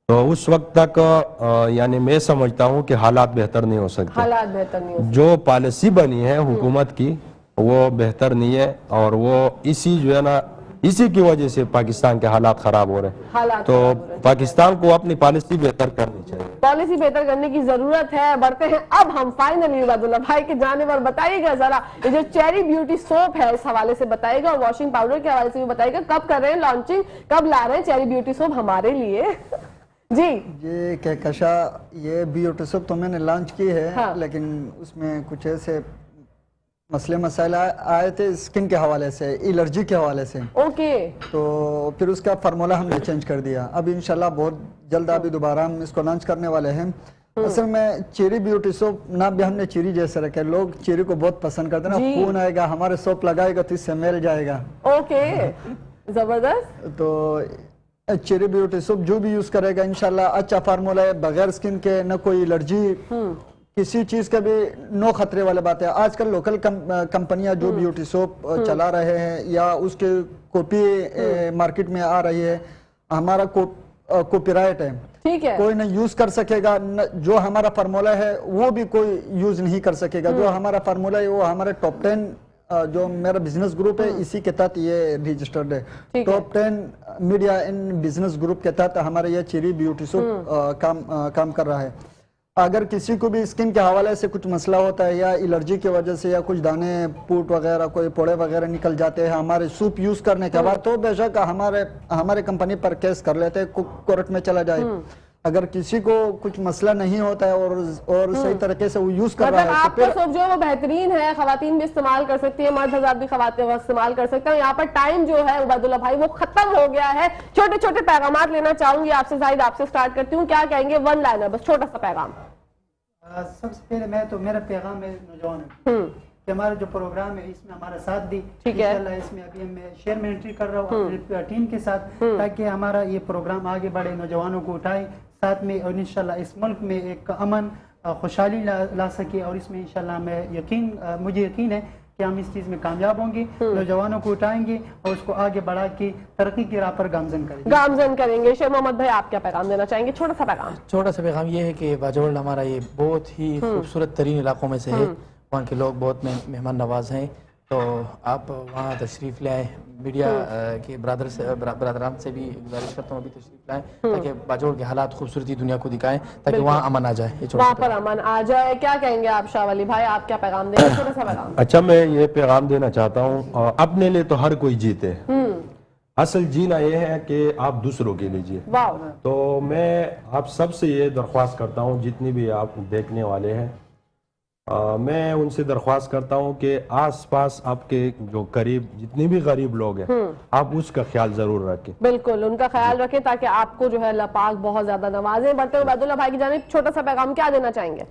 तो उस वक्त तक यानी मैं समझता हूँ कि हालात बेहतर नहीं हो सकते। हालात बेहतर नहीं हो जो पॉलिसी बनी है हुकूमत की वो बेहतर नहीं है, और वो इसी जो है ना, इसी की वजह से पाकिस्तान के हालात खराब हो रहे हैं। हालात तो खराब हो रहे हैं। पाकिस्तान को अपनी पॉलिसी बेहतर करनी चाहिए, पॉलिसी बेहतर करने की जरूरत है। बढ़ते हैं अब हम फाइनली उबैदुल्लाह भाई के जाने पर। बताइएगा जरा, ये जो चेरी ब्यूटी सोप है इस हवाले से बताइएगा, और वॉशिंग पाउडर के हवाले से भी बताइएगा, कब कर रहे हैं लॉन्चिंग, कब ला रहे हैं चेरी ब्यूटी सोप हमारे लिए? जी ये कहकशा, ये ब्यूटी सोप तो मैंने लॉन्च की है, हाँ। लेकिन उसमें कुछ ऐसे मसले मसाइल आए थे स्किन के हवाले से, एलर्जी के हवाले से, ओके, तो फिर उसका फार्मूला हमने चेंज कर दिया। अब इंशाल्लाह बहुत जल्द अभी दोबारा हम इसको लॉन्च करने वाले हैं। असल में चेरी ब्यूटी सोप नाम भी हमने चेरी जैसे रखे, लोग चेरी को बहुत पसंद करते हैं ना, खून आएगा हमारे सोप लगाएगा तो इससे मेल जाएगा। ओके, जबरदस्त। तो चेरी ब्यूटी सोप जो भी यूज करेगा इंशाल्लाह अच्छा फार्मूला है, बगैर स्किन के, न कोई एलर्जी, किसी चीज का भी नो खतरे वाले बात है। आजकल लोकल कंपनियां जो ब्यूटी सोप चला रहे हैं या उसके कॉपी मार्केट में आ रही है, हमारा कॉपीराइट है, ठीक है, कोई नहीं यूज कर सकेगा। जो हमारा फार्मूला है वो भी कोई यूज नहीं कर सकेगा। जो हमारा फार्मूला है वो हमारे टॉप 10 जो मेरा बिजनेस ग्रुप है इसी के तहत ये रजिस्टर्ड है। Top 10 media in business group के तहत हमारे ये चेरी ब्यूटी सोप काम कर रहा है। अगर किसी को भी स्किन के हवाले से कुछ मसला होता है या एलर्जी की वजह से या कुछ दाने पूट वगैरह कोई पोड़े वगैरह निकल जाते हैं हमारे सूप यूज करने के बाद, तो बेशक हमारे कंपनी पर केस कर लेते हैं, कोर्ट में चला जाए। अगर किसी को कुछ मसला नहीं होता है और सही तरीके से वो यूज कर रहा है, तो आपका सोप जो है वो बेहतरीन है, खवातीन भी इस्तेमाल कर सकती है, मर्द हज़रात भी खवातीन इस्तेमाल कर सकते हैं। यहाँ पर टाइम जो है उबैदुल्लाह भाई वो खत्म हो गया है। छोटे छोटे पैगाम लेना चाहूंगी आपसे, जाहिद आपसे स्टार्ट करती हूँ, क्या कहेंगे? वन लाइनर, बस छोटा सा पैगाम। सबसे पहले मैं तो मेरा पैगाम है नौजवानों कि हमारा जो प्रोग्राम है इसमें हमारा साथ दी, ठीक है, इंशाल्लाह इसमें अभी मैं शेयर में एंट्री कर रहा हूँ अपनी टीम के साथ, ताकि हमारा ये प्रोग्राम आगे बढ़े, नौजवानों को उठाए साथ में, और इंशाल्लाह इस मुल्क में एक अमन खुशहाली ला सके। और इसमें इंशाल्लाह मुझे यकीन है कि हम इस चीज़ में कामयाब होंगे, नौजवानों को उठाएंगे और उसको आगे बढ़ा के तरक्की की राह पर गामजन करेंगे। शेर मोहम्मद भाई, आप क्या पैगाम देना चाहेंगे? छोटा सा पैगाम। छोटा सा पैगाम ये है कि बाजोड़ हमारा ये बहुत ही खूबसूरत तरीन इलाकों में से है, वहाँ के लोग बहुत मेहमान नवाज हैं, तो आप वहाँ तशरीफ़ ले आए। मीडिया के बरादरान से भी गुजारिश करता हूँ अभी तशरीफ़ लाएं, ताकि बाजोड़ के हालात खूबसूरती दुनिया को दिखाएं, ताकि वहाँ अमन आ जाए। वहाँ पर अमन आ जाए। क्या कहेंगे आप शाह वली भाई, आप क्या पैगाम देंगे? छोटा सा पैगाम। अच्छा, मैं ये पैगाम देना चाहता हूँ, अपने लिए तो हर कोई जीते, اصل جینا یہ ہے کہ آپ دوسروں کے لیجئے. واو. تو میں آپ سب سے یہ درخواست کرتا ہوں جتنی بھی آپ دیکھنے والے ہیں میں ان سے درخواست کرتا ہوں کہ آس پاس آپ کے جو قریب جتنے بھی غریب لوگ ہیں آپ اس کا خیال ضرور رکھیں. بالکل ان کا خیال رکھیں تاکہ آپ کو جو ہے اللہ پاک بہت زیادہ نوازیں. بڑھتے ہوئے عبید اللہ بھائی کی جانب چھوٹا سا پیغام کیا دینا چاہیں گے؟